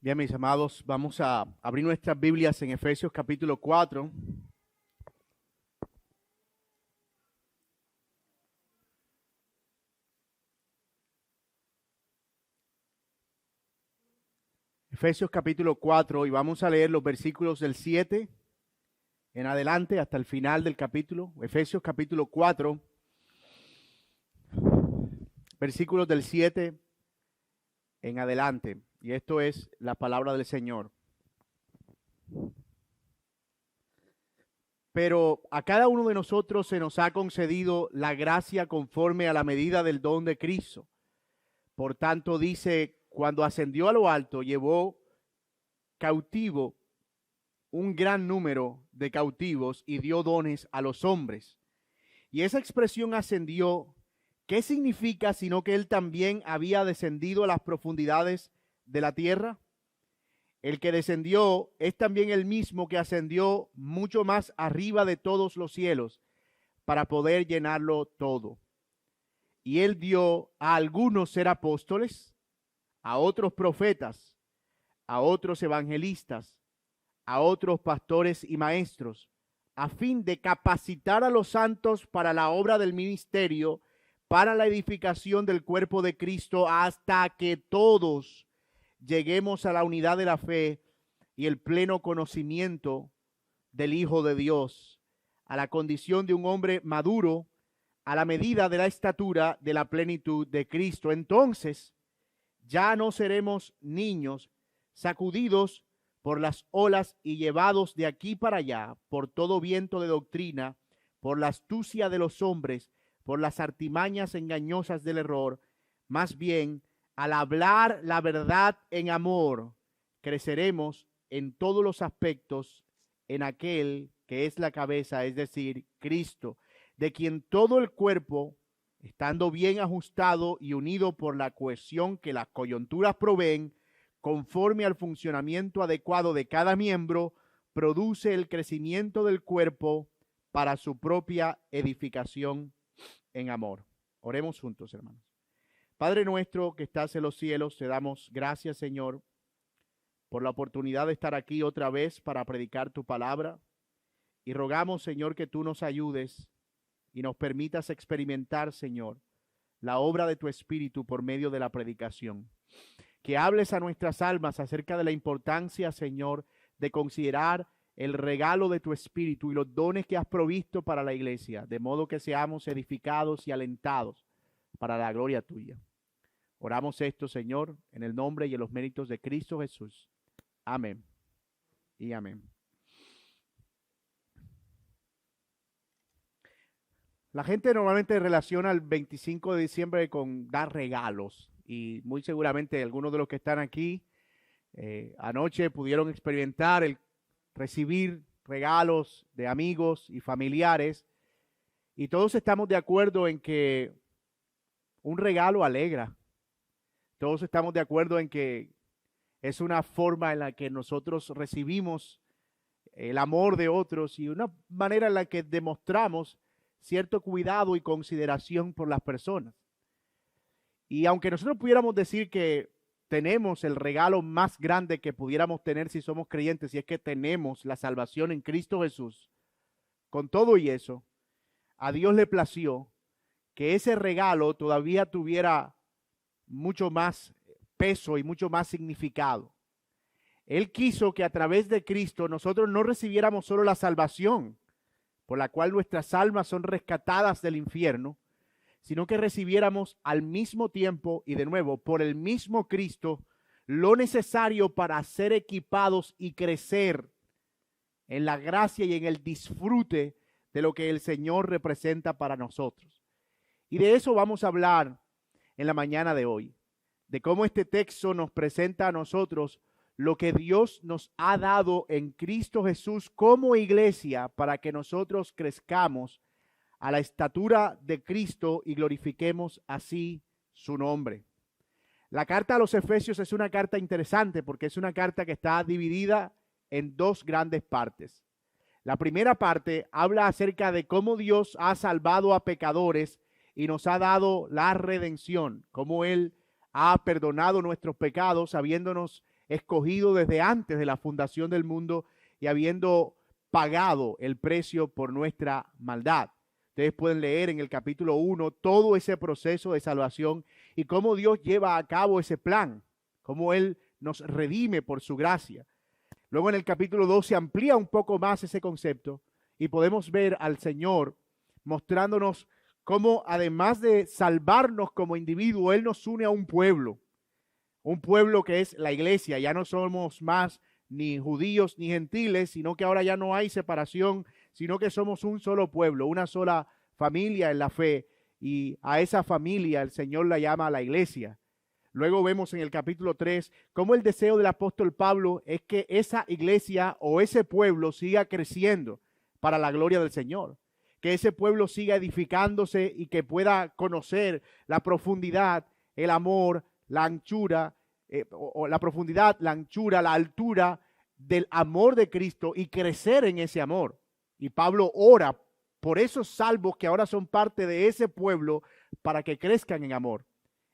Bien, mis amados, vamos a abrir nuestras Biblias en Efesios capítulo 4. Efesios capítulo 4 y vamos a leer los versículos del 7 en adelante hasta el final del capítulo. Efesios capítulo 4, versículos del 7 en adelante. Y esto es la palabra del Señor. Pero a cada uno de nosotros se nos ha concedido la gracia conforme a la medida del don de Cristo. Por tanto, dice, cuando ascendió a lo alto, llevó cautivo un gran número de cautivos y dio dones a los hombres. Y esa expresión ascendió, ¿qué significa sino que él también había descendido a las profundidades de la tierra? El que descendió es también el mismo que ascendió mucho más arriba de todos los cielos para poder llenarlo todo. Y él dio a algunos ser apóstoles, a otros profetas, a otros evangelistas, a otros pastores y maestros, a fin de capacitar a los santos para la obra del ministerio, para la edificación del cuerpo de Cristo, hasta que todos lleguemos a la unidad de la fe y el pleno conocimiento del Hijo de Dios, a la condición de un hombre maduro, a la medida de la estatura de la plenitud de Cristo. Entonces ya no seremos niños sacudidos por las olas y llevados de aquí para allá por todo viento de doctrina, por la astucia de los hombres, por las artimañas engañosas del error. Más bien, al hablar la verdad en amor, creceremos en todos los aspectos en aquel que es la cabeza, es decir, Cristo, de quien todo el cuerpo, estando bien ajustado y unido por la cohesión que las coyunturas proveen, conforme al funcionamiento adecuado de cada miembro, produce el crecimiento del cuerpo para su propia edificación en amor. Oremos juntos, hermanos. Padre nuestro que estás en los cielos, te damos gracias, Señor, por la oportunidad de estar aquí otra vez para predicar tu palabra. Y rogamos, Señor, que tú nos ayudes y nos permitas experimentar, Señor, la obra de tu Espíritu por medio de la predicación. Que hables a nuestras almas acerca de la importancia, Señor, de considerar el regalo de tu Espíritu y los dones que has provisto para la iglesia, de modo que seamos edificados y alentados para la gloria tuya. Oramos esto, Señor, en el nombre y en los méritos de Cristo Jesús. Amén y amén. La gente normalmente relaciona el 25 de diciembre con dar regalos y muy seguramente algunos de los que están aquí anoche pudieron experimentar el recibir regalos de amigos y familiares y todos estamos de acuerdo en que un regalo alegra. Todos estamos de acuerdo en que es una forma en la que nosotros recibimos el amor de otros y una manera en la que demostramos cierto cuidado y consideración por las personas. Y aunque nosotros pudiéramos decir que tenemos el regalo más grande que pudiéramos tener si somos creyentes, y es que tenemos la salvación en Cristo Jesús, con todo y eso, a Dios le plació que ese regalo todavía tuviera mucho más peso y mucho más significado. Él quiso que a través de Cristo nosotros no recibiéramos solo la salvación, por la cual nuestras almas son rescatadas del infierno, sino que recibiéramos al mismo tiempo y de nuevo por el mismo Cristo lo necesario para ser equipados y crecer en la gracia y en el disfrute de lo que el Señor representa para nosotros. Y de eso vamos a hablar en la mañana de hoy, de cómo este texto nos presenta a nosotros lo que Dios nos ha dado en Cristo Jesús como iglesia para que nosotros crezcamos a la estatura de Cristo y glorifiquemos así su nombre. La carta a los Efesios es una carta interesante porque es una carta que está dividida en dos grandes partes. La primera parte habla acerca de cómo Dios ha salvado a pecadores y nos ha dado la redención, cómo Él ha perdonado nuestros pecados, habiéndonos escogido desde antes de la fundación del mundo y habiendo pagado el precio por nuestra maldad. Ustedes pueden leer en el capítulo 1 todo ese proceso de salvación y cómo Dios lleva a cabo ese plan, cómo Él nos redime por su gracia. Luego en el capítulo 2 se amplía un poco más ese concepto y podemos ver al Señor mostrándonos cómo además de salvarnos como individuo, Él nos une a un pueblo que es la iglesia. Ya no somos más ni judíos ni gentiles, sino que ahora ya no hay separación, sino que somos un solo pueblo, una sola familia en la fe, y a esa familia el Señor la llama la iglesia. Luego vemos en el capítulo 3 cómo el deseo del apóstol Pablo es que esa iglesia o ese pueblo siga creciendo para la gloria del Señor, que ese pueblo siga edificándose y que pueda conocer la profundidad, el amor, la anchura, o la profundidad, la anchura, la altura del amor de Cristo y crecer en ese amor. Y Pablo ora por esos salvos que ahora son parte de ese pueblo para que crezcan en amor.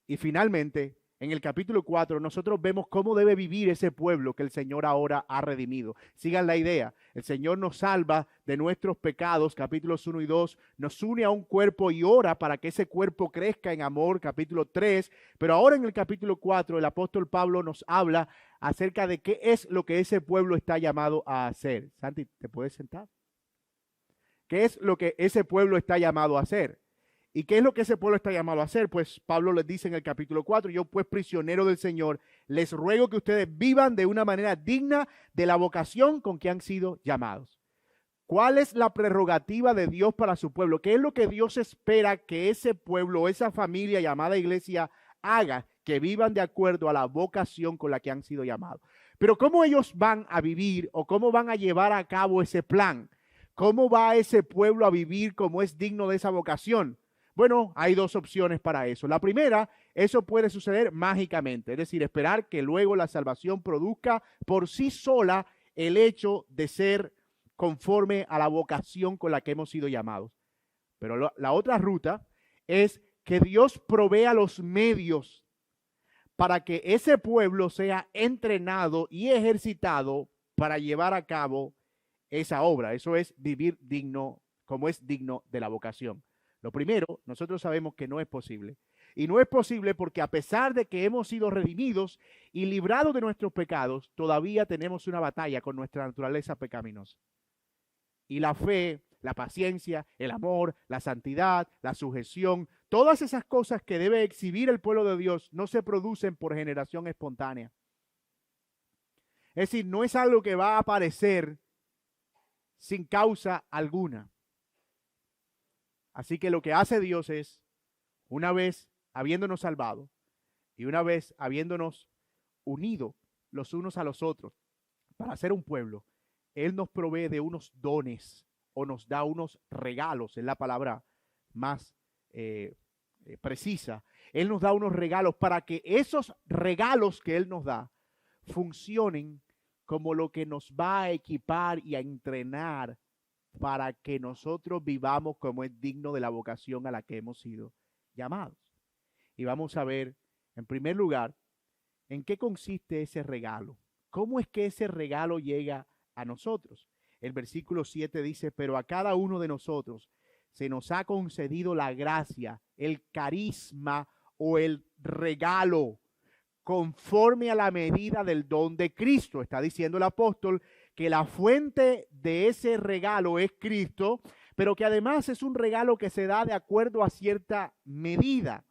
Y finalmente, en el capítulo 4, nosotros vemos cómo debe vivir ese pueblo que el Señor ahora ha redimido. Sigan la idea. El Señor nos salva de nuestros pecados, capítulos 1 y 2. Nos une a un cuerpo y ora para que ese cuerpo crezca en amor, capítulo 3. Pero ahora en el capítulo 4, el apóstol Pablo nos habla acerca de qué es lo que ese pueblo está llamado a hacer. Santi, ¿te puedes sentar? ¿Qué es lo que ese pueblo está llamado a hacer? ¿Y qué es lo que ese pueblo está llamado a hacer? Pues Pablo les dice en el capítulo 4, yo pues prisionero del Señor, les ruego que ustedes vivan de una manera digna de la vocación con que han sido llamados. ¿Cuál es la prerrogativa de Dios para su pueblo? ¿Qué es lo que Dios espera que ese pueblo, esa familia llamada iglesia haga? Que vivan de acuerdo a la vocación con la que han sido llamados. Pero ¿cómo ellos van a vivir o cómo van a llevar a cabo ese plan? ¿Cómo va ese pueblo a vivir como es digno de esa vocación? Bueno, hay dos opciones para eso. La primera, eso puede suceder mágicamente, es decir, esperar que luego la salvación produzca por sí sola el hecho de ser conforme a la vocación con la que hemos sido llamados. Pero la otra ruta es que Dios provea los medios para que ese pueblo sea entrenado y ejercitado para llevar a cabo esa obra. Eso es vivir digno, como es digno de la vocación. Lo primero, nosotros sabemos que no es posible. Y no es posible porque a pesar de que hemos sido redimidos y librados de nuestros pecados, todavía tenemos una batalla con nuestra naturaleza pecaminosa. Y la fe, la paciencia, el amor, la santidad, la sujeción, todas esas cosas que debe exhibir el pueblo de Dios no se producen por generación espontánea. Es decir, no es algo que va a aparecer sin causa alguna. Así que lo que hace Dios es, una vez habiéndonos salvado y una vez habiéndonos unido los unos a los otros para ser un pueblo, Él nos provee de unos dones o nos da unos regalos, es la palabra más precisa. Él nos da unos regalos para que esos regalos que Él nos da funcionen como lo que nos va a equipar y a entrenar para que nosotros vivamos como es digno de la vocación a la que hemos sido llamados. Y vamos a ver, en primer lugar, en qué consiste ese regalo. ¿Cómo es que ese regalo llega a nosotros? El versículo 7 dice, pero a cada uno de nosotros se nos ha concedido la gracia, el carisma o el regalo, conforme a la medida del don de Cristo. Está diciendo el apóstol que la fuente de ese regalo es Cristo, pero que además es un regalo que se da de acuerdo a cierta medida.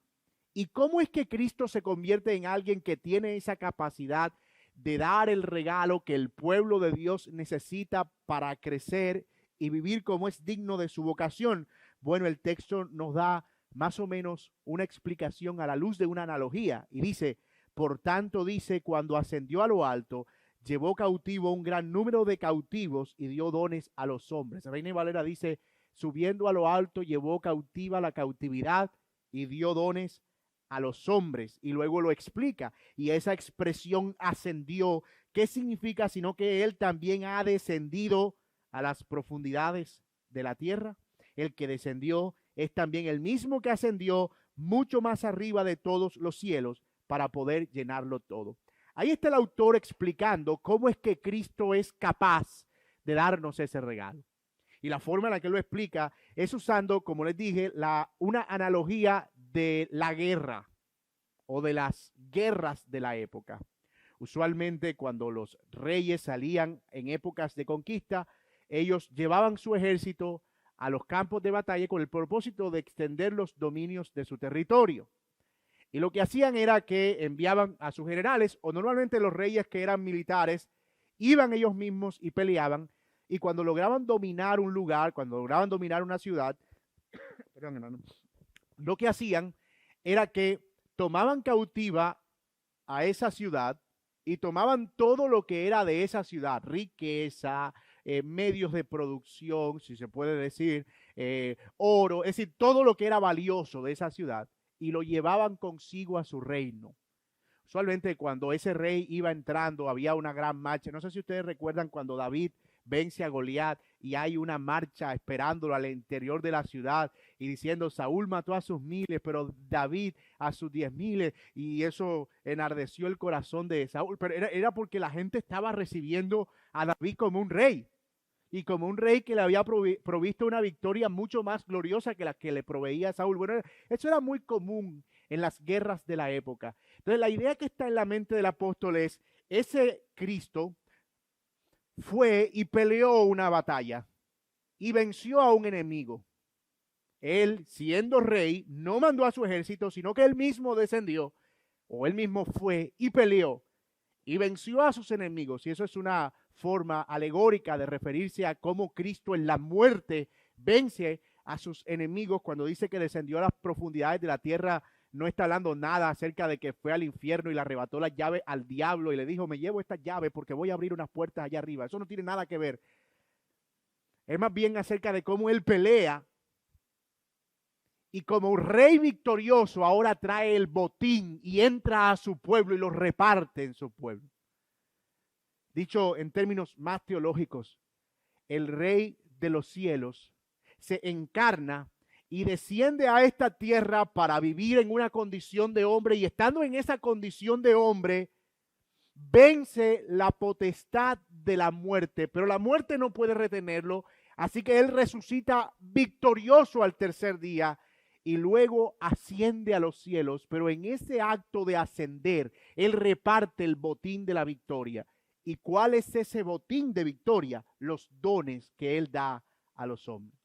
¿Y cómo es que Cristo se convierte en alguien que tiene esa capacidad de dar el regalo que el pueblo de Dios necesita para crecer y vivir como es digno de su vocación? Bueno, el texto nos da más o menos una explicación a la luz de una analogía y dice, por tanto dice, cuando ascendió a lo alto, llevó cautivo un gran número de cautivos y dio dones a los hombres. Reina Valera dice, subiendo a lo alto, llevó cautiva la cautividad y dio dones a los hombres. Y luego lo explica. Y esa expresión ascendió, ¿qué significa? Sino que Él también ha descendido a las profundidades de la tierra. El que descendió es también el mismo que ascendió mucho más arriba de todos los cielos para poder llenarlo todo. Ahí está el autor explicando cómo es que Cristo es capaz de darnos ese regalo. Y la forma en la que lo explica es usando, como les dije, una analogía de la guerra o de las guerras de la época. Usualmente cuando los reyes salían en épocas de conquista, ellos llevaban su ejército a los campos de batalla con el propósito de extender los dominios de su territorio. Y lo que hacían era que enviaban a sus generales, o normalmente los reyes que eran militares, iban ellos mismos y peleaban, y cuando lograban dominar un lugar, cuando lograban dominar una ciudad, perdón, hermano, lo que hacían era que tomaban cautiva a esa ciudad y tomaban todo lo que era de esa ciudad, riqueza, medios de producción, si se puede decir, oro, es decir, todo lo que era valioso de esa ciudad, y lo llevaban consigo a su reino. Usualmente cuando ese rey iba entrando había una gran marcha. No sé si ustedes recuerdan cuando David vence a Goliat y hay una marcha esperándolo al interior de la ciudad y diciendo: Saúl mató a sus miles, pero David a sus 10,000, y eso enardeció el corazón de Saúl. Pero era porque la gente estaba recibiendo a David como un rey, y como un rey que le había provisto una victoria mucho más gloriosa que la que le proveía Saúl. Bueno, eso era muy común en las guerras de la época. Entonces la idea que está en la mente del apóstol es: ese Cristo fue y peleó una batalla y venció a un enemigo. Él, siendo rey, no mandó a su ejército, sino que él mismo descendió, o él mismo fue y peleó y venció a sus enemigos. Y eso es una forma alegórica de referirse a cómo Cristo en la muerte vence a sus enemigos. Cuando dice que descendió a las profundidades de la tierra, no está hablando nada acerca de que fue al infierno y le arrebató las llaves al diablo y le dijo: me llevo estas llaves porque voy a abrir unas puertas allá arriba. Eso no tiene nada que ver. Es más bien acerca de cómo él pelea, y como rey victorioso ahora trae el botín y entra a su pueblo y lo reparte en su pueblo. Dicho en términos más teológicos, el rey de los cielos se encarna y desciende a esta tierra para vivir en una condición de hombre, y estando en esa condición de hombre, vence la potestad de la muerte, pero la muerte no puede retenerlo, así que él resucita victorioso al tercer día y luego asciende a los cielos. Pero en ese acto de ascender, él reparte el botín de la victoria. ¿Y cuál es ese botín de victoria? Los dones que él da a los hombres.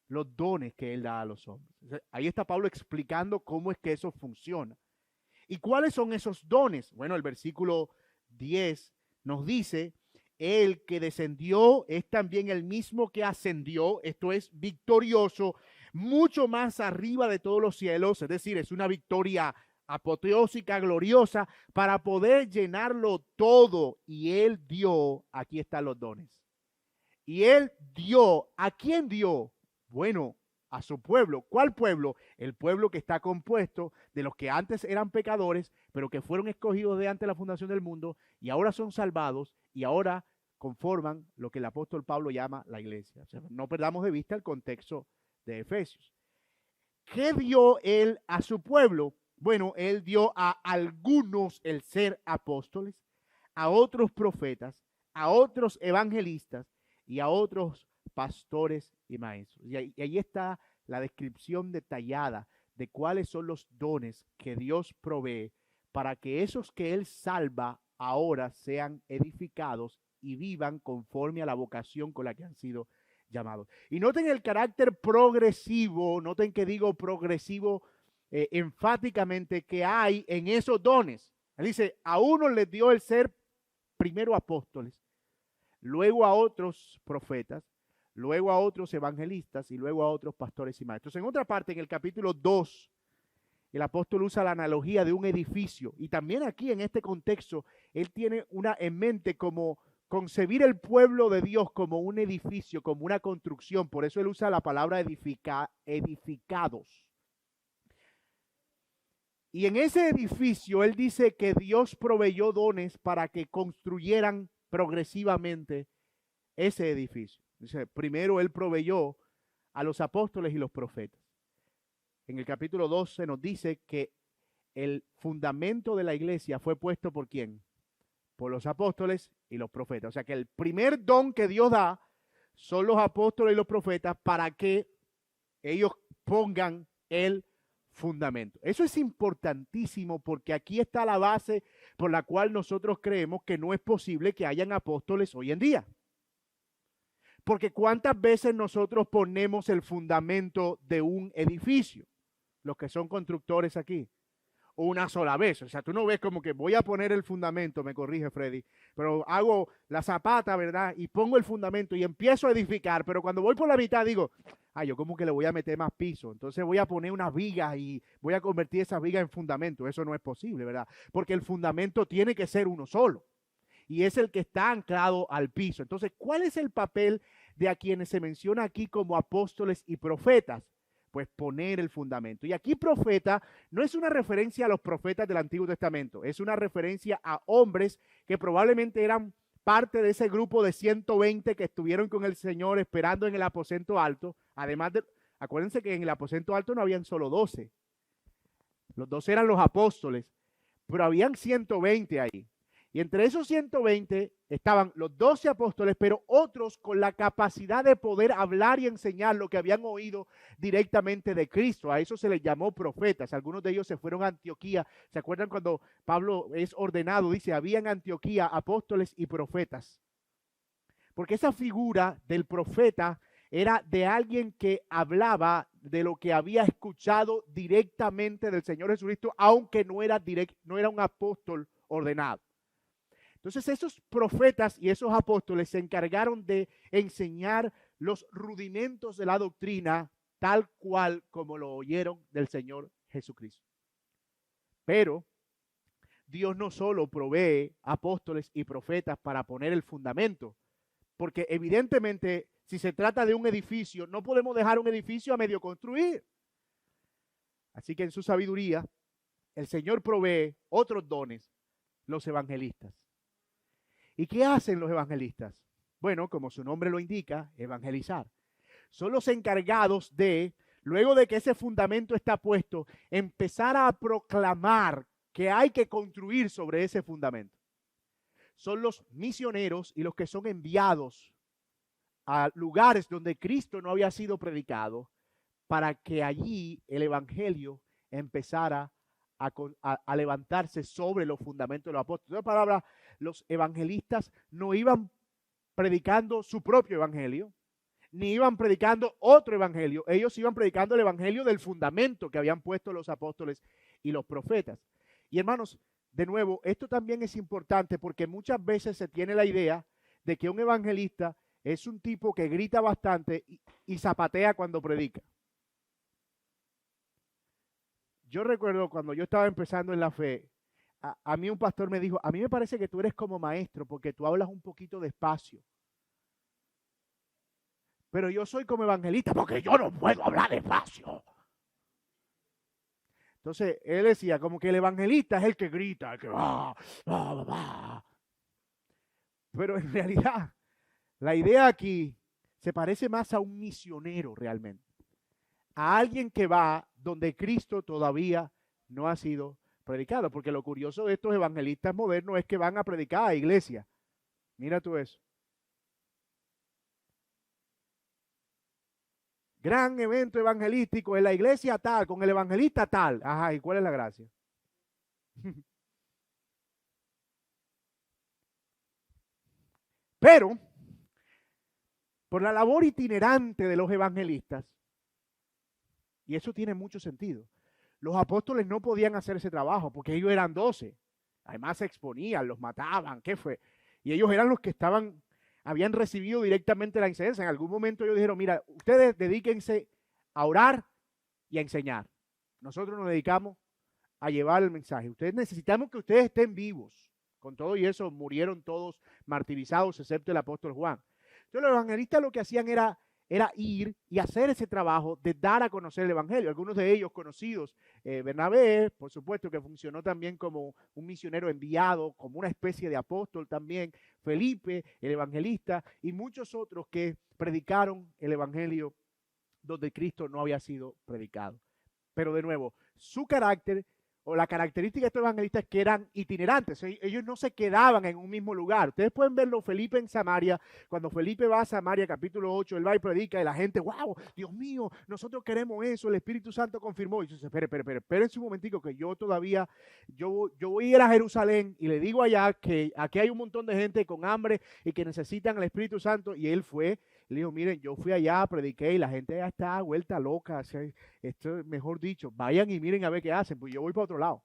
Los dones que él da a los hombres. Ahí está Pablo explicando cómo es que eso funciona. ¿Y cuáles son esos dones? Bueno, el versículo 10 nos dice: el que descendió es también el mismo que ascendió, esto es, victorioso, mucho más arriba de todos los cielos. Es decir, es una victoria apoteósica, gloriosa, para poder llenarlo todo. Y él dio, aquí están los dones. Y él dio, ¿a quién dio? Bueno, a su pueblo. ¿Cuál pueblo? El pueblo que está compuesto de los que antes eran pecadores, pero que fueron escogidos de antes de la fundación del mundo y ahora son salvados y ahora conforman lo que el apóstol Pablo llama la iglesia. O sea, no perdamos de vista el contexto de Efesios. ¿Qué dio él a su pueblo? Bueno, él dio a algunos el ser apóstoles, a otros profetas, a otros evangelistas y a otros pastores y maestros. Y ahí está la descripción detallada de cuáles son los dones que Dios provee para que esos que Él salva ahora sean edificados y vivan conforme a la vocación con la que han sido llamados. Y noten el carácter progresivo, noten que digo progresivo enfáticamente, que hay en esos dones. Él dice: a unos les dio el ser primero apóstoles, luego a otros profetas, luego a otros evangelistas y luego a otros pastores y maestros. En otra parte, en el capítulo 2, el apóstol usa la analogía de un edificio, y también aquí en este contexto él tiene una en mente como concebir el pueblo de Dios como un edificio, como una construcción. Por eso él usa la palabra edificados. Y en ese edificio él dice que Dios proveyó dones para que construyeran progresivamente ese edificio. Dice, primero él proveyó a los apóstoles y los profetas. En el capítulo 12 nos dice que el fundamento de la iglesia fue puesto ¿por quién? Por los apóstoles y los profetas. O sea que el primer don que Dios da son los apóstoles y los profetas para que ellos pongan el fundamento. Eso es importantísimo porque aquí está la base por la cual nosotros creemos que no es posible que hayan apóstoles hoy en día. Porque ¿cuántas veces nosotros ponemos el fundamento de un edificio? Los que son constructores aquí. Una sola vez. O sea, tú no ves como que voy a poner el fundamento, me corrige Freddy, pero hago la zapata, ¿verdad? Y pongo el fundamento y empiezo a edificar, pero cuando voy por la mitad digo, yo como que le voy a meter más piso, entonces voy a poner unas vigas y voy a convertir esas vigas en fundamento. Eso no es posible, ¿verdad? Porque el fundamento tiene que ser uno solo y es el que está anclado al piso. Entonces, ¿cuál es el papel de a quienes se menciona aquí como apóstoles y profetas? Pues poner el fundamento. Y aquí profeta no es una referencia a los profetas del Antiguo Testamento, es una referencia a hombres que probablemente eran parte de ese grupo de 120 que estuvieron con el Señor esperando en el aposento alto. Además de, acuérdense que en el aposento alto no habían solo 12, los 12 eran los apóstoles, pero habían 120 ahí. Y entre esos 120 estaban los 12 apóstoles, pero otros con la capacidad de poder hablar y enseñar lo que habían oído directamente de Cristo. A eso se les llamó profetas. Algunos de ellos se fueron a Antioquía. ¿Se acuerdan cuando Pablo es ordenado? Dice, había en Antioquía apóstoles y profetas. Porque esa figura del profeta era de alguien que hablaba de lo que había escuchado directamente del Señor Jesucristo, aunque no era un apóstol ordenado. Entonces esos profetas y esos apóstoles se encargaron de enseñar los rudimentos de la doctrina tal cual como lo oyeron del Señor Jesucristo. Pero Dios no solo provee apóstoles y profetas para poner el fundamento, porque evidentemente si se trata de un edificio, no podemos dejar un edificio a medio construir. Así que en su sabiduría, el Señor provee otros dones, los evangelistas. ¿Y qué hacen los evangelistas? Bueno, como su nombre lo indica, evangelizar. Son los encargados de, luego de que ese fundamento está puesto, empezar a proclamar que hay que construir sobre ese fundamento. Son los misioneros y los que son enviados a lugares donde Cristo no había sido predicado para que allí el evangelio empezara a levantarse sobre los fundamentos de los apóstoles. En otras palabras, los evangelistas no iban predicando su propio evangelio, ni iban predicando otro evangelio. Ellos iban predicando el evangelio del fundamento que habían puesto los apóstoles y los profetas. Y hermanos, de nuevo, esto también es importante porque muchas veces se tiene la idea de que un evangelista es un tipo que grita bastante y zapatea cuando predica. Yo recuerdo cuando yo estaba empezando en la fe, a mí un pastor me dijo, a mí me parece que tú eres como maestro porque tú hablas un poquito despacio. Pero yo soy como evangelista porque yo no puedo hablar despacio. Entonces, él decía como que el evangelista es el que grita, el que va. Pero en realidad, la idea aquí se parece más a un misionero realmente. A alguien que va donde Cristo todavía no ha sido predicado. Porque lo curioso de estos evangelistas modernos es que van a predicar a iglesia. Mira tú eso. Gran evento evangelístico en la iglesia tal, con el evangelista tal. Ajá, ¿y cuál es la gracia? Pero, por la labor itinerante de los evangelistas, y eso tiene mucho sentido, los apóstoles no podían hacer ese trabajo porque ellos eran 12. Además se exponían, los mataban, ¿qué fue? Y ellos eran los que habían recibido directamente la enseñanza. En algún momento ellos dijeron, mira, ustedes dedíquense a orar y a enseñar. Nosotros nos dedicamos a llevar el mensaje. Necesitamos que ustedes estén vivos. Con todo y eso murieron todos martirizados, excepto el apóstol Juan. Entonces los evangelistas lo que hacían era ir y hacer ese trabajo de dar a conocer el evangelio. Algunos de ellos conocidos, Bernabé, por supuesto, que funcionó también como un misionero enviado, como una especie de apóstol también, Felipe, el evangelista, y muchos otros que predicaron el evangelio donde Cristo no había sido predicado. Pero de nuevo, su carácter o la característica de estos evangelistas es que eran itinerantes. Ellos no se quedaban en un mismo lugar. Ustedes pueden verlo Felipe en Samaria. Cuando Felipe va a Samaria, capítulo 8, él va y predica y la gente, wow, Dios mío, nosotros queremos eso, el Espíritu Santo confirmó. Y dice, espérense un momentico que yo todavía, yo voy a ir a Jerusalén y le digo allá que aquí hay un montón de gente con hambre y que necesitan el Espíritu Santo. Y él fue, le dijo, miren, yo fui allá, prediqué y la gente ya está vuelta loca. O sea, esto, mejor dicho, vayan y miren a ver qué hacen, pues yo voy para otro lado.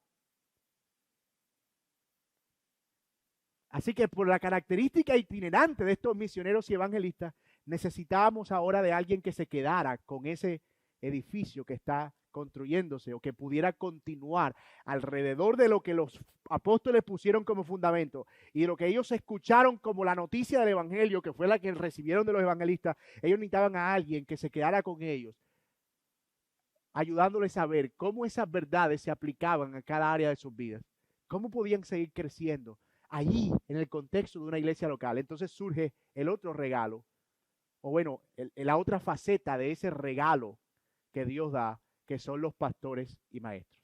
Así que por la característica itinerante de estos misioneros y evangelistas, necesitábamos ahora de alguien que se quedara con ese edificio que está construyéndose o que pudiera continuar alrededor de lo que los apóstoles pusieron como fundamento y lo que ellos escucharon como la noticia del evangelio, que fue la que recibieron de los evangelistas. Ellos necesitaban a alguien que se quedara con ellos, ayudándoles a ver cómo esas verdades se aplicaban a cada área de sus vidas, cómo podían seguir creciendo allí en el contexto de una iglesia local. Entonces surge el otro regalo, o bueno, la otra faceta de ese regalo que Dios da, que son los pastores y maestros.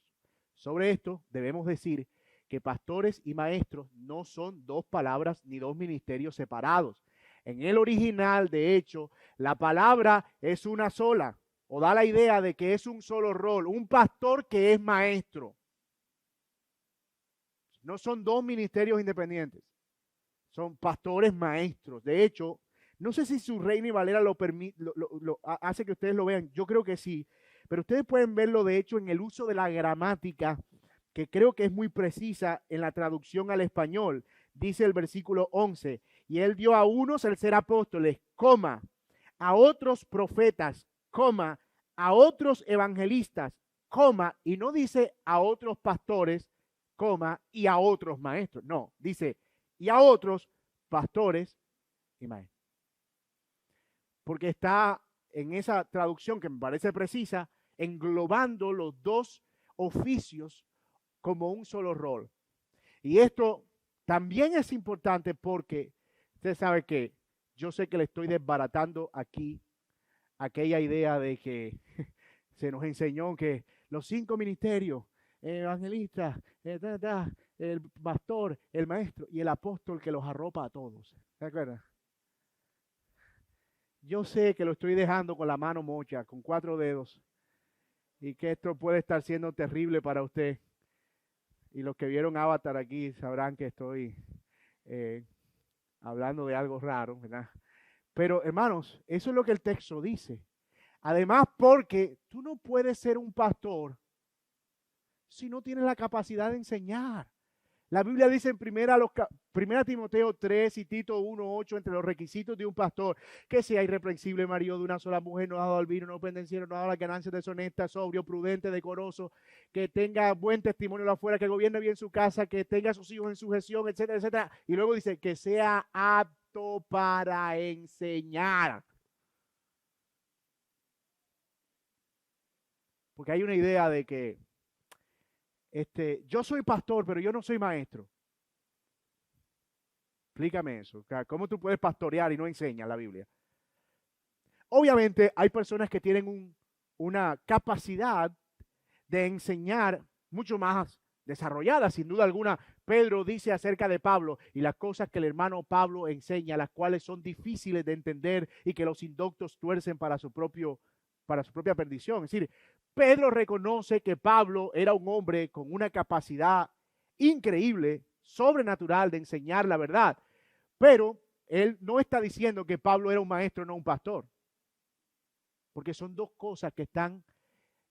Sobre esto debemos decir que pastores y maestros no son dos palabras ni dos ministerios separados. En el original, de hecho, la palabra es una sola, o da la idea de que es un solo rol, un pastor que es maestro. No son dos ministerios independientes, son pastores maestros. De hecho, no sé si su Reina y Valera lo hace que ustedes lo vean, yo creo que sí, pero ustedes pueden verlo de hecho en el uso de la gramática, que creo que es muy precisa en la traducción al español. Dice el versículo 11, y él dio a unos el ser apóstoles, coma, a otros profetas, coma, a otros evangelistas, coma, y no dice a otros pastores, coma, y a otros maestros. No, dice, y a otros pastores y maestros. Porque está en esa traducción que me parece precisa, englobando los dos oficios como un solo rol. Y esto también es importante porque usted sabe que yo sé que le estoy desbaratando aquí aquella idea de que se nos enseñó que los 5 ministerios, evangelista, el pastor, el maestro y el apóstol que los arropa a todos. ¿Se acuerdan? Yo sé que lo estoy dejando con la mano mocha, con 4 dedos, y que esto puede estar siendo terrible para usted. Y los que vieron Avatar aquí sabrán que estoy hablando de algo raro, ¿verdad? Pero hermanos, eso es lo que el texto dice. Además, porque tú no puedes ser un pastor si no tienes la capacidad de enseñar. La Biblia dice en 1 Timoteo 3 y Tito 1:8, entre los requisitos de un pastor, que sea irreprensible, marido de una sola mujer, no dado al vino, no pendenciero, no dado a las ganancias deshonestas, sobrio, prudente, decoroso, que tenga buen testimonio afuera, que gobierne bien su casa, que tenga a sus hijos en sujeción, etcétera, etcétera. Y luego dice que sea apto para enseñar. Porque hay una idea de que yo soy pastor, pero yo no soy maestro. Explícame eso. ¿Cómo tú puedes pastorear y no enseñas la Biblia? Obviamente hay personas que tienen una capacidad de enseñar mucho más desarrollada, sin duda alguna. Pedro dice acerca de Pablo y las cosas que el hermano Pablo enseña, las cuales son difíciles de entender y que los indoctos tuercen para su propia perdición. Es decir, Pedro reconoce que Pablo era un hombre con una capacidad increíble, sobrenatural de enseñar la verdad, pero él no está diciendo que Pablo era un maestro, no un pastor, porque son dos cosas que están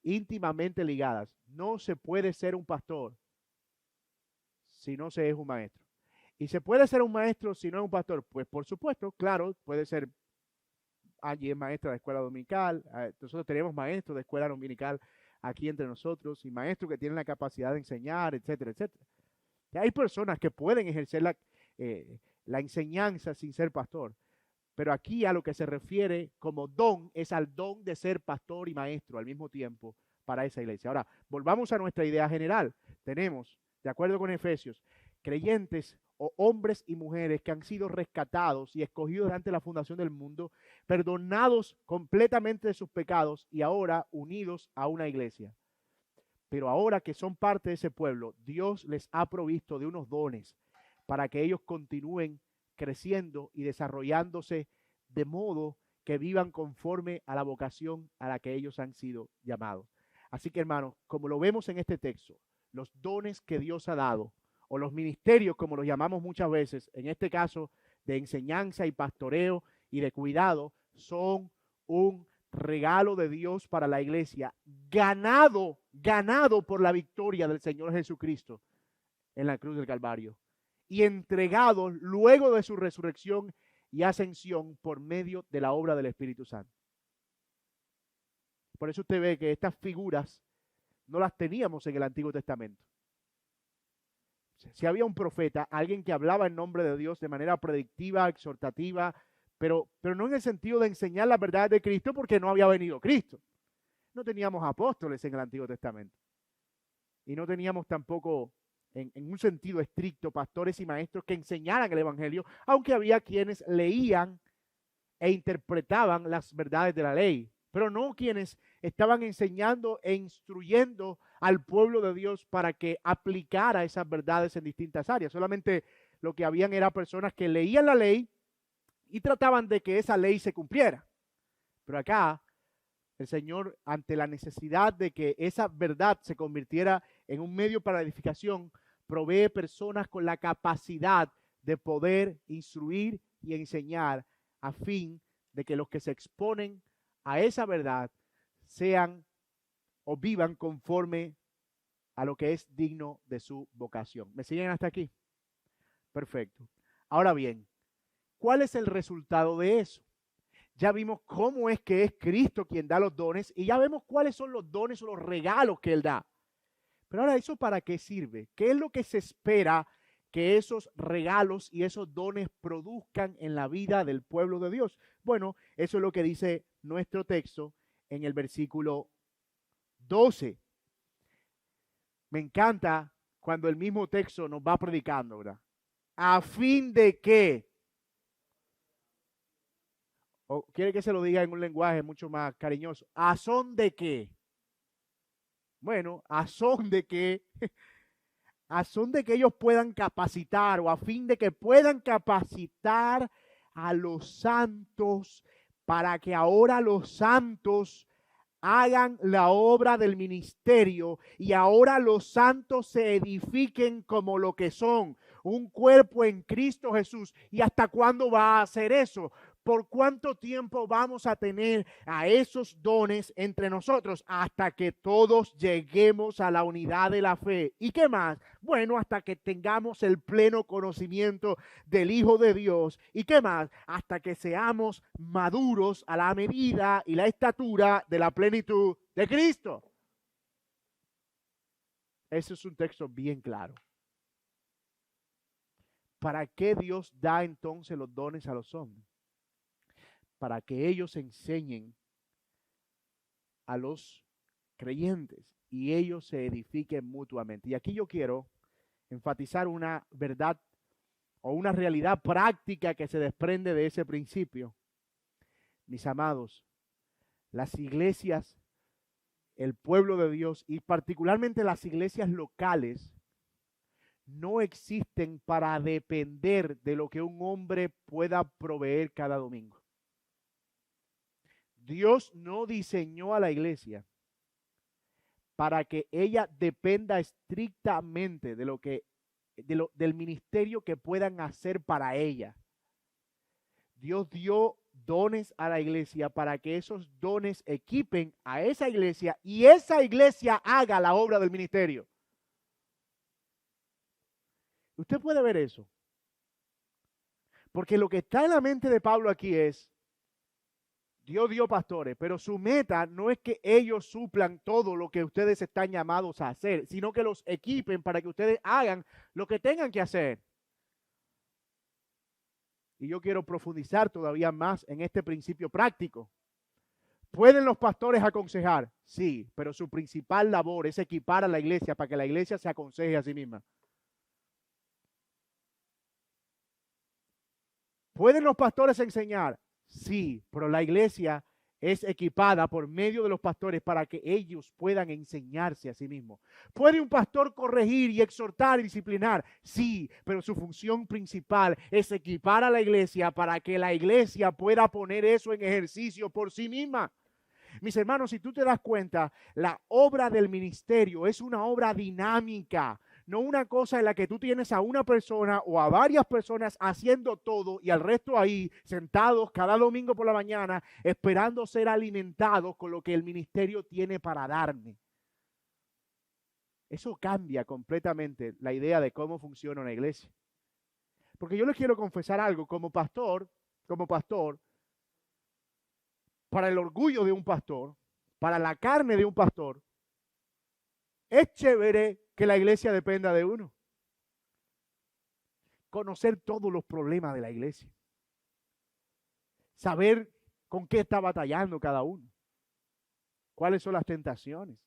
íntimamente ligadas. No se puede ser un pastor si no se es un maestro. ¿Y se puede ser un maestro si no es un pastor? Pues por supuesto, claro, puede ser allí es maestra de escuela dominical. Nosotros tenemos maestros de escuela dominical aquí entre nosotros y maestros que tienen la capacidad de enseñar, etcétera, etcétera. Y hay personas que pueden ejercer la enseñanza sin ser pastor, pero aquí a lo que se refiere como don es al don de ser pastor y maestro al mismo tiempo para esa iglesia. Ahora, volvamos a nuestra idea general. Tenemos, de acuerdo con Efesios, creyentes o hombres y mujeres que han sido rescatados y escogidos durante la fundación del mundo, perdonados completamente de sus pecados y ahora unidos a una iglesia. Pero ahora que son parte de ese pueblo, Dios les ha provisto de unos dones para que ellos continúen creciendo y desarrollándose de modo que vivan conforme a la vocación a la que ellos han sido llamados. Así que, hermanos, como lo vemos en este texto, los dones que Dios ha dado, o los ministerios, como los llamamos muchas veces, en este caso de enseñanza y pastoreo y de cuidado, son un regalo de Dios para la iglesia, ganado por la victoria del Señor Jesucristo en la cruz del Calvario y entregado luego de su resurrección y ascensión por medio de la obra del Espíritu Santo. Por eso usted ve que estas figuras no las teníamos en el Antiguo Testamento. Si había un profeta, alguien que hablaba en nombre de Dios de manera predictiva, exhortativa, pero no en el sentido de enseñar la verdad de Cristo, porque no había venido Cristo. No teníamos apóstoles en el Antiguo Testamento. Y no teníamos tampoco, en un sentido estricto, pastores y maestros que enseñaran el Evangelio, aunque había quienes leían e interpretaban las verdades de la ley, pero no quienes estaban enseñando e instruyendo al pueblo de Dios para que aplicara esas verdades en distintas áreas. Solamente lo que habían eran personas que leían la ley y trataban de que esa ley se cumpliera. Pero acá el Señor, ante la necesidad de que esa verdad se convirtiera en un medio para la edificación, provee personas con la capacidad de poder instruir y enseñar a fin de que los que se exponen a esa verdad sean o vivan conforme a lo que es digno de su vocación. ¿Me siguen hasta aquí? Perfecto. Ahora bien, ¿cuál es el resultado de eso? Ya vimos cómo es que es Cristo quien da los dones y ya vemos cuáles son los dones o los regalos que Él da. Pero ahora, ¿eso para qué sirve? ¿Qué es lo que se espera que esos regalos y esos dones produzcan en la vida del pueblo de Dios? Bueno, eso es lo que dice nuestro texto en el versículo 12. Me encanta cuando el mismo texto nos va predicando, ¿verdad? ¿A fin de qué? ¿O quiere que se lo diga en un lenguaje mucho más cariñoso? ¿A son de qué? Bueno, a son de qué, a son de que ellos puedan capacitar o a fin de que puedan capacitar a los santos para que ahora los santos hagan la obra del ministerio y ahora los santos se edifiquen como lo que son, un cuerpo en Cristo Jesús. ¿Y hasta cuándo va a hacer eso? ¿Por cuánto tiempo vamos a tener a esos dones entre nosotros? Hasta que todos lleguemos a la unidad de la fe. ¿Y qué más? Bueno, hasta que tengamos el pleno conocimiento del Hijo de Dios. ¿Y qué más? Hasta que seamos maduros a la medida y la estatura de la plenitud de Cristo. Ese es un texto bien claro. ¿Para qué Dios da entonces los dones a los hombres? Para que ellos enseñen a los creyentes y ellos se edifiquen mutuamente. Y aquí yo quiero enfatizar una verdad o una realidad práctica que se desprende de ese principio. Mis amados, las iglesias, el pueblo de Dios y particularmente las iglesias locales no existen para depender de lo que un hombre pueda proveer cada domingo. Dios no diseñó a la iglesia para que ella dependa estrictamente de lo que, del ministerio que puedan hacer para ella. Dios dio dones a la iglesia para que esos dones equipen a esa iglesia y esa iglesia haga la obra del ministerio. Usted puede ver eso. Porque lo que está en la mente de Pablo aquí es, Dios dio pastores, pero su meta no es que ellos suplan todo lo que ustedes están llamados a hacer, sino que los equipen para que ustedes hagan lo que tengan que hacer. Y yo quiero profundizar todavía más en este principio práctico. ¿Pueden los pastores aconsejar? Sí, pero su principal labor es equipar a la iglesia para que la iglesia se aconseje a sí misma. ¿Pueden los pastores enseñar? Sí, pero la iglesia es equipada por medio de los pastores para que ellos puedan enseñarse a sí mismos. ¿Puede un pastor corregir y exhortar y disciplinar? Sí, pero su función principal es equipar a la iglesia para que la iglesia pueda poner eso en ejercicio por sí misma. Mis hermanos, si tú te das cuenta, la obra del ministerio es una obra dinámica, no una cosa en la que tú tienes a una persona o a varias personas haciendo todo y al resto ahí sentados cada domingo por la mañana esperando ser alimentados con lo que el ministerio tiene para darme. Eso cambia completamente la idea de cómo funciona una iglesia. Porque yo les quiero confesar algo, como pastor, para el orgullo de un pastor, para la carne de un pastor, es chévere que la iglesia dependa de uno. Conocer todos los problemas de la iglesia. Saber con qué está batallando cada uno. Cuáles son las tentaciones.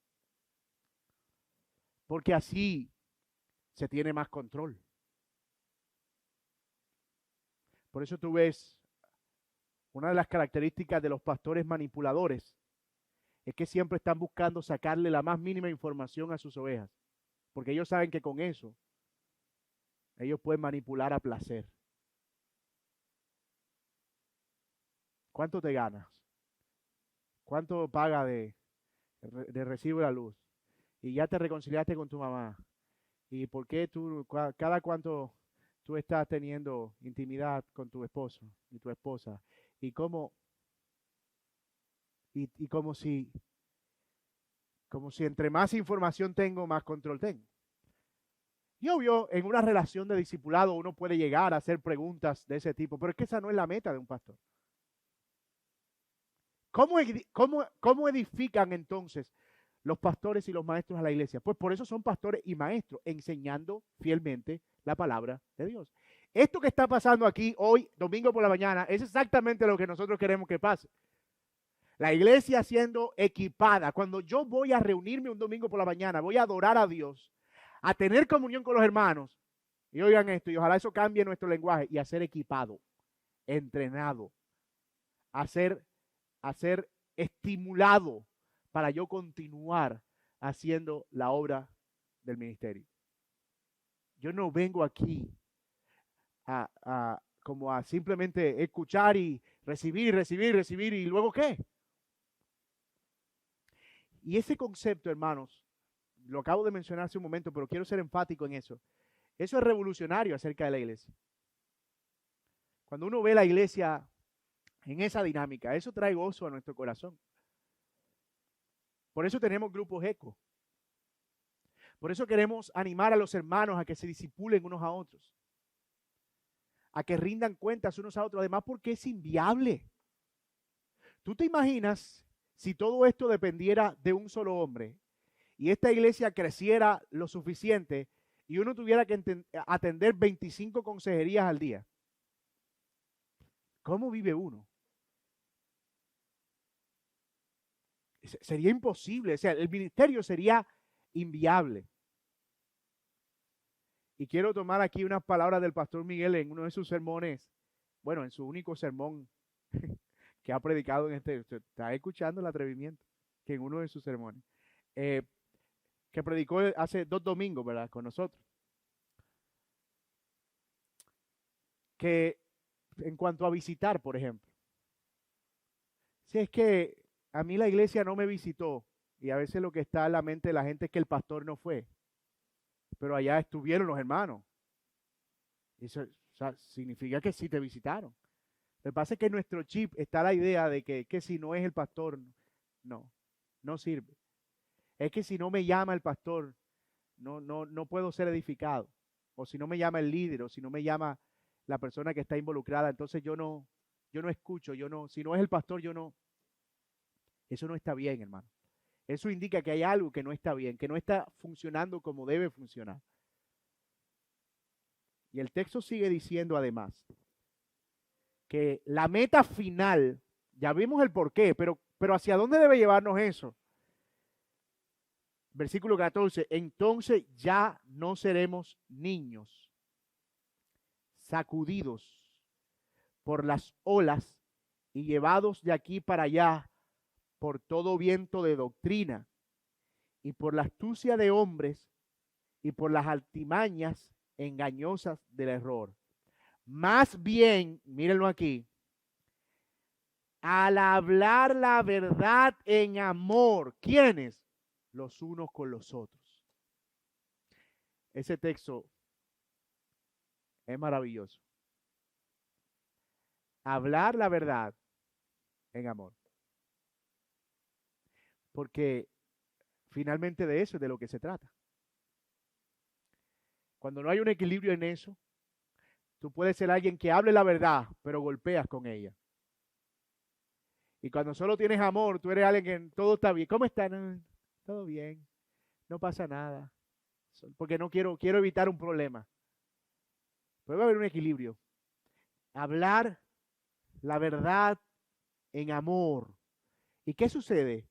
Porque así se tiene más control. Por eso tú ves una de las características de los pastores manipuladores es que siempre están buscando sacarle la más mínima información a sus ovejas, porque ellos saben que con eso ellos pueden manipular a placer. ¿Cuánto te ganas? ¿Cuánto paga de recibo de la luz? Y ya te reconciliaste con tu mamá. ¿Y por qué cada cuánto tú estás teniendo intimidad con tu esposo y tu esposa? Y cómo, y como si entre más información tengo, más control tengo. Y obvio, en una relación de discipulado uno puede llegar a hacer preguntas de ese tipo, pero es que esa no es la meta de un pastor. ¿Cómo edifican entonces los pastores y los maestros a la iglesia? Pues por eso son pastores y maestros, enseñando fielmente la palabra de Dios. Esto que está pasando aquí hoy, domingo por la mañana, es exactamente lo que nosotros queremos que pase. La iglesia siendo equipada. Cuando yo voy a reunirme un domingo por la mañana, voy a adorar a Dios, a tener comunión con los hermanos, y oigan esto, y ojalá eso cambie nuestro lenguaje, y a ser equipado, entrenado, a ser estimulado para yo continuar haciendo la obra del ministerio. Yo no vengo aquí como a simplemente escuchar y recibir, y luego ¿qué? Y ese concepto, hermanos, lo acabo de mencionar hace un momento, pero quiero ser enfático en eso. Eso es revolucionario acerca de la iglesia. Cuando uno ve la iglesia en esa dinámica, eso trae gozo a nuestro corazón. Por eso tenemos grupos eco. Por eso queremos animar a los hermanos a que se discipulen unos a otros, a que rindan cuentas unos a otros, además porque es inviable. ¿Tú te imaginas si todo esto dependiera de un solo hombre y esta iglesia creciera lo suficiente y uno tuviera que atender 25 consejerías al día? ¿Cómo vive uno? Sería imposible, o sea, el ministerio sería inviable. Y quiero tomar aquí unas palabras del pastor Miguel en uno de sus sermones, bueno, en su único sermón que ha predicado en usted está escuchando el atrevimiento, que en uno de sus sermones, que predicó hace 2 domingos, ¿verdad?, con nosotros, que en cuanto a visitar, por ejemplo, si es que a mí la iglesia no me visitó, y a veces lo que está en la mente de la gente es que el pastor no fue, pero allá estuvieron los hermanos. Eso, o sea, significa que sí te visitaron. Lo que pasa es que en nuestro chip está la idea de que si no es el pastor, no sirve. Es que si no me llama el pastor, no puedo ser edificado. O si no me llama el líder, o si no me llama la persona que está involucrada, entonces yo no escucho, si no es el pastor, eso no está bien, hermano. Eso indica que hay algo que no está bien, que no está funcionando como debe funcionar. Y el texto sigue diciendo además que la meta final, ya vimos el porqué, pero ¿hacia dónde debe llevarnos eso? Versículo 14, entonces ya no seremos niños, sacudidos por las olas y llevados de aquí para allá por todo viento de doctrina y por la astucia de hombres y por las altimañas engañosas del error. Más bien, mírenlo aquí, al hablar la verdad en amor, ¿quiénes? Los unos con los otros. Ese texto es maravilloso. Hablar la verdad en amor. Porque finalmente de eso es de lo que se trata. Cuando no hay un equilibrio en eso, tú puedes ser alguien que hable la verdad, pero golpeas con ella. Y cuando solo tienes amor, tú eres alguien que todo está bien. ¿Cómo está? No, todo bien. No pasa nada. Porque no quiero evitar un problema. Puede haber un equilibrio. Hablar la verdad en amor. ¿Y qué sucede?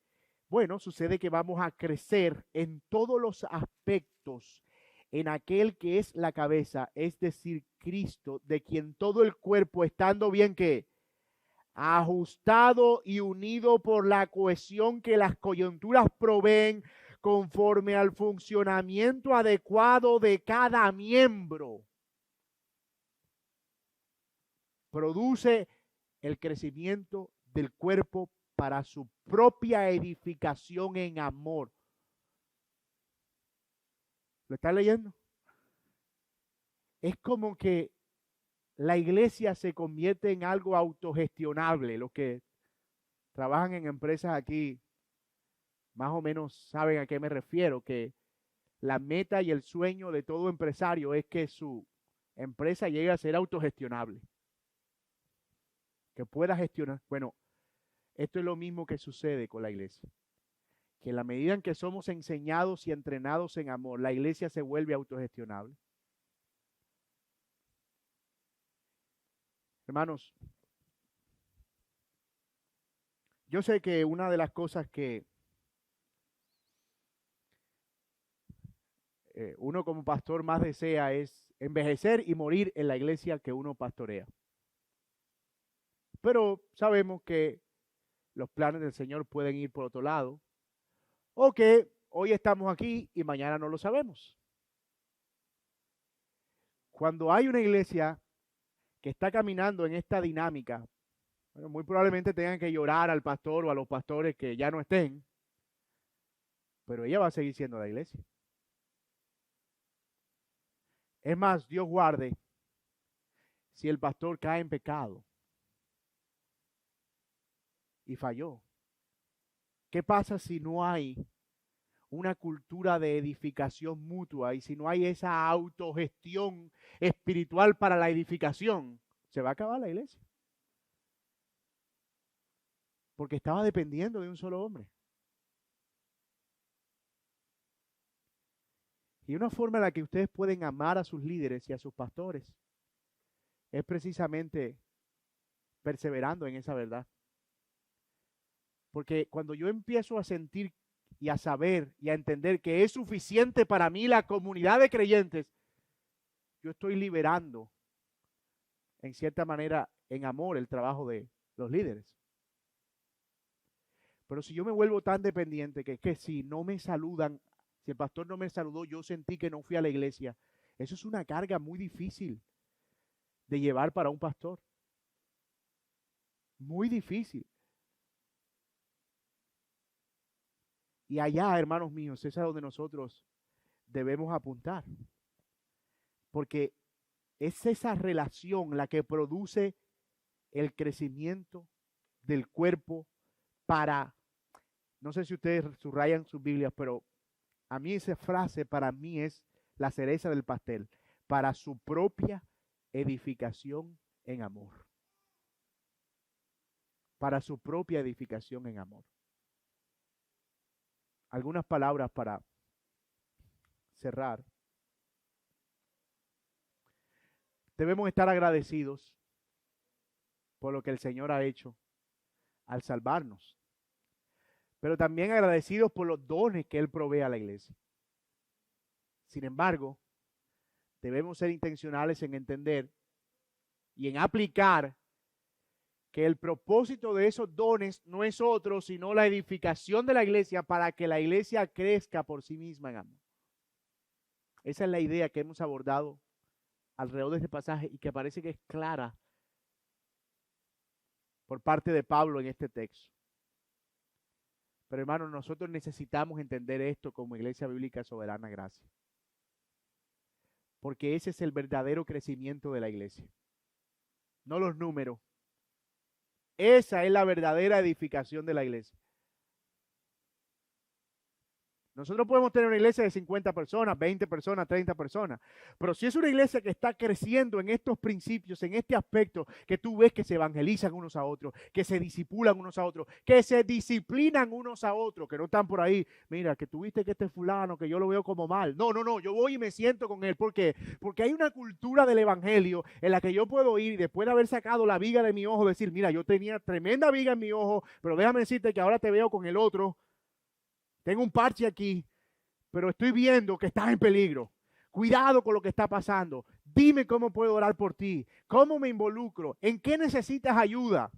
Bueno, sucede que vamos a crecer en todos los aspectos en aquel que es la cabeza, es decir, Cristo, de quien todo el cuerpo, estando bien que ajustado y unido por la cohesión que las coyunturas proveen, conforme al funcionamiento adecuado de cada miembro, produce el crecimiento del cuerpo para su propia edificación en amor. ¿Lo está leyendo? Es como que la iglesia se convierte en algo autogestionable. Los que trabajan en empresas aquí más o menos saben a qué me refiero, que la meta y el sueño de todo empresario es que su empresa llegue a ser autogestionable, que pueda gestionar. Bueno, esto es lo mismo que sucede con la iglesia, que en la medida en que somos enseñados y entrenados en amor, la iglesia se vuelve autogestionable. Hermanos, yo sé que una de las cosas que uno como pastor más desea es envejecer y morir en la iglesia que uno pastorea. Pero sabemos que los planes del Señor pueden ir por otro lado, o que hoy estamos aquí y mañana no lo sabemos. Cuando hay una iglesia que está caminando en esta dinámica, bueno, muy probablemente tengan que llorar al pastor o a los pastores que ya no estén, pero ella va a seguir siendo la iglesia. Es más, Dios guarde si el pastor cae en pecado y falló. ¿Qué pasa si no hay una cultura de edificación mutua y si no hay esa autogestión espiritual para la edificación? Se va a acabar la iglesia. Porque estaba dependiendo de un solo hombre. Y una forma en la que ustedes pueden amar a sus líderes y a sus pastores es precisamente perseverando en esa verdad. Porque cuando yo empiezo a sentir y a saber y a entender que es suficiente para mí la comunidad de creyentes, yo estoy liberando, en cierta manera, en amor, el trabajo de los líderes. Pero si yo me vuelvo tan dependiente que es que si no me saludan, si el pastor no me saludó, yo sentí que no fui a la iglesia, eso es una carga muy difícil de llevar para un pastor. Muy difícil. Y allá, hermanos míos, es a donde nosotros debemos apuntar. Porque es esa relación la que produce el crecimiento del cuerpo para, no sé si ustedes subrayan sus Biblias, pero a mí esa frase para mí es la cereza del pastel, para su propia edificación en amor. Para su propia edificación en amor. Algunas palabras para cerrar. Debemos estar agradecidos por lo que el Señor ha hecho al salvarnos, pero también agradecidos por los dones que Él provee a la iglesia. Sin embargo, debemos ser intencionales en entender y en aplicar que el propósito de esos dones no es otro, sino la edificación de la iglesia para que la iglesia crezca por sí misma en amor. Esa es la idea que hemos abordado alrededor de este pasaje y que parece que es clara por parte de Pablo en este texto. Pero hermanos, nosotros necesitamos entender esto como Iglesia Bíblica Soberana Gracia. Porque ese es el verdadero crecimiento de la iglesia. No los números. Esa es la verdadera edificación de la iglesia. Nosotros podemos tener una iglesia de 50 personas, 20 personas, 30 personas, pero si es una iglesia que está creciendo en estos principios, en este aspecto, que tú ves que se evangelizan unos a otros, que se disipulan unos a otros, que se disciplinan unos a otros, que no están por ahí, mira, que tuviste que este fulano, que yo lo veo como mal. No, yo voy y me siento con él. ¿Por qué? Porque hay una cultura del evangelio en la que yo puedo ir y después de haber sacado la viga de mi ojo, decir, mira, yo tenía tremenda viga en mi ojo, pero déjame decirte que ahora te veo con el otro. Tengo un parche aquí, pero estoy viendo que estás en peligro. Cuidado con lo que está pasando. Dime cómo puedo orar por ti. ¿Cómo me involucro? ¿En qué necesitas ayuda?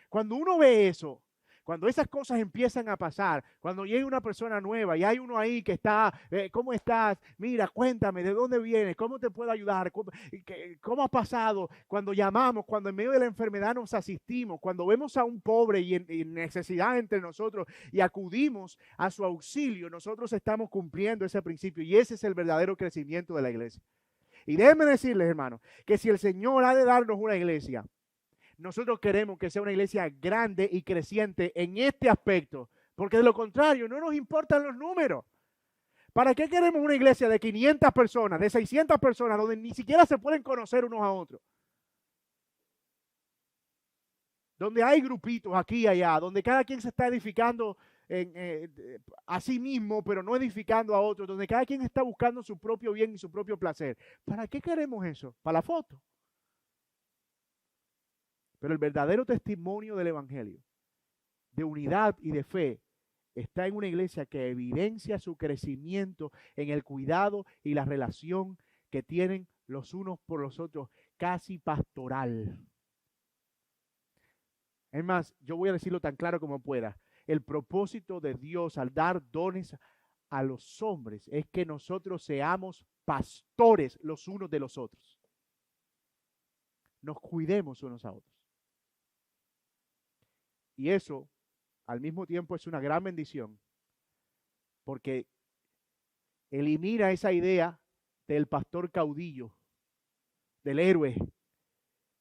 Cuando uno ve eso, cuando esas cosas empiezan a pasar, cuando llega una persona nueva y hay uno ahí que está, ¿cómo estás? Mira, cuéntame, ¿de dónde vienes? ¿Cómo te puedo ayudar? ¿Cómo ha pasado? Cuando llamamos, cuando en medio de la enfermedad nos asistimos, cuando vemos a un pobre y en necesidad entre nosotros y acudimos a su auxilio, nosotros estamos cumpliendo ese principio y ese es el verdadero crecimiento de la iglesia. Y déjenme decirles, hermanos, que si el Señor ha de darnos una iglesia, nosotros queremos que sea una iglesia grande y creciente en este aspecto, porque de lo contrario no nos importan los números. ¿Para qué queremos una iglesia de 500 personas, de 600 personas, donde ni siquiera se pueden conocer unos a otros? Donde hay grupitos aquí y allá, donde cada quien se está edificando a sí mismo, pero no edificando a otros, donde cada quien está buscando su propio bien y su propio placer. ¿Para qué queremos eso? ¿Para la foto? Pero el verdadero testimonio del evangelio, de unidad y de fe, está en una iglesia que evidencia su crecimiento en el cuidado y la relación que tienen los unos por los otros, casi pastoral. Es más, yo voy a decirlo tan claro como pueda. El propósito de Dios al dar dones a los hombres es que nosotros seamos pastores los unos de los otros. Nos cuidemos unos a otros. Y eso, al mismo tiempo, es una gran bendición, porque elimina esa idea del pastor caudillo, del héroe,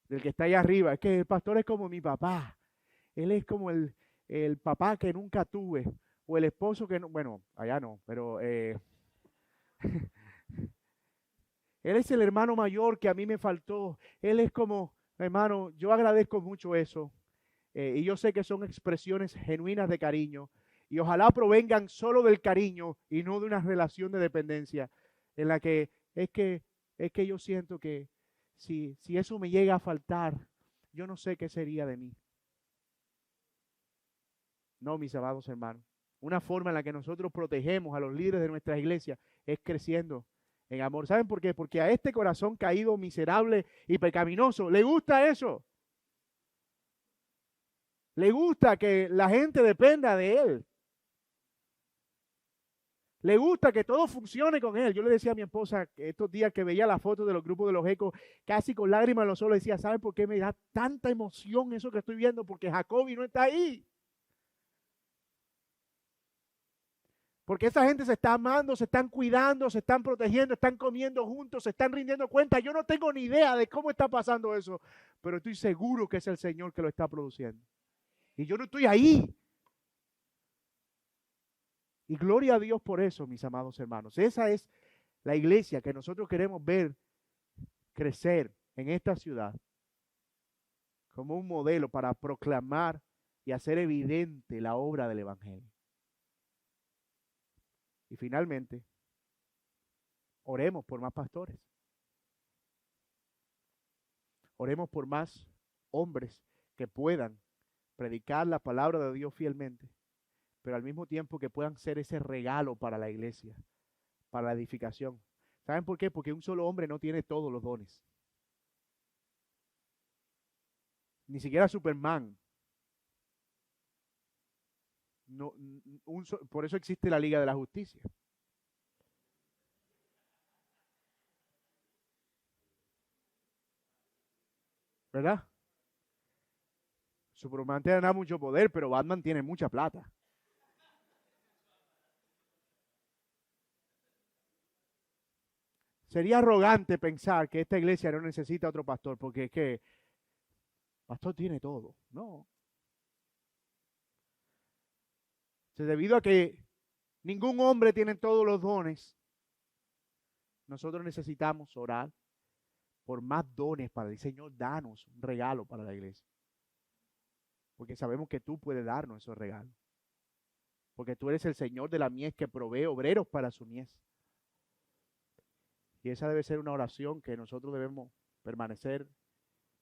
del que está allá arriba. Es que el pastor es como mi papá. Él es como el papá que nunca tuve, o el esposo que no, bueno, allá no, pero él es el hermano mayor que a mí me faltó. Él es como, hermano, yo agradezco mucho eso. Y yo sé que son expresiones genuinas de cariño. Y ojalá provengan solo del cariño y no de una relación de dependencia en la que es que yo siento que si eso me llega a faltar, yo no sé qué sería de mí. No, mis amados hermanos. Una forma en la que nosotros protegemos a los líderes de nuestras iglesias es creciendo en amor. ¿Saben por qué? Porque a este corazón caído, miserable y pecaminoso, le gusta eso. Le gusta que la gente dependa de él. Le gusta que todo funcione con él. Yo le decía a mi esposa estos días que veía la foto de los grupos de los ecos, casi con lágrimas en los ojos, le decía, ¿saben por qué me da tanta emoción eso que estoy viendo? Porque Jacobi no está ahí. Porque esa gente se está amando, se están cuidando, se están protegiendo, están comiendo juntos, se están rindiendo cuenta. Yo no tengo ni idea de cómo está pasando eso, pero estoy seguro que es el Señor que lo está produciendo. Y yo no estoy ahí. Y gloria a Dios por eso, mis amados hermanos. Esa es la iglesia que nosotros queremos ver crecer en esta ciudad como un modelo para proclamar y hacer evidente la obra del Evangelio. Y finalmente, oremos por más pastores. Oremos por más hombres que puedan predicar la palabra de Dios fielmente, pero al mismo tiempo que puedan ser ese regalo para la iglesia, para la edificación. ¿Saben por qué? Porque un solo hombre no tiene todos los dones. Ni siquiera Superman. No, por eso existe la Liga de la Justicia. ¿Verdad? Superman tiene mucho poder, pero Batman tiene mucha plata. Sería arrogante pensar que esta iglesia no necesita otro pastor, porque es que pastor tiene todo. No. Debido a que ningún hombre tiene todos los dones, nosotros necesitamos orar por más dones para el Señor. Danos un regalo para la iglesia. Porque sabemos que tú puedes darnos esos regalos. Porque tú eres el Señor de la mies que provee obreros para su mies. Y esa debe ser una oración que nosotros debemos permanecer,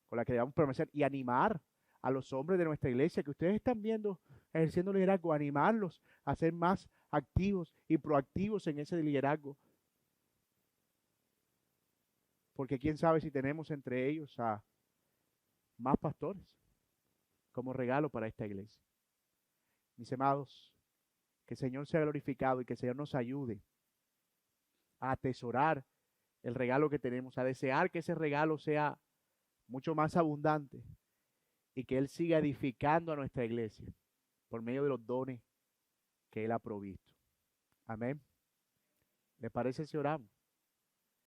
con la que debemos permanecer y animar a los hombres de nuestra iglesia que ustedes están viendo ejerciendo liderazgo, animarlos a ser más activos y proactivos en ese liderazgo. Porque quién sabe si tenemos entre ellos a más pastores como regalo para esta iglesia. Mis amados, que el Señor sea glorificado y que el Señor nos ayude a atesorar el regalo que tenemos, a desear que ese regalo sea mucho más abundante y que Él siga edificando a nuestra iglesia por medio de los dones que Él ha provisto. Amén. ¿Le parece si oramos?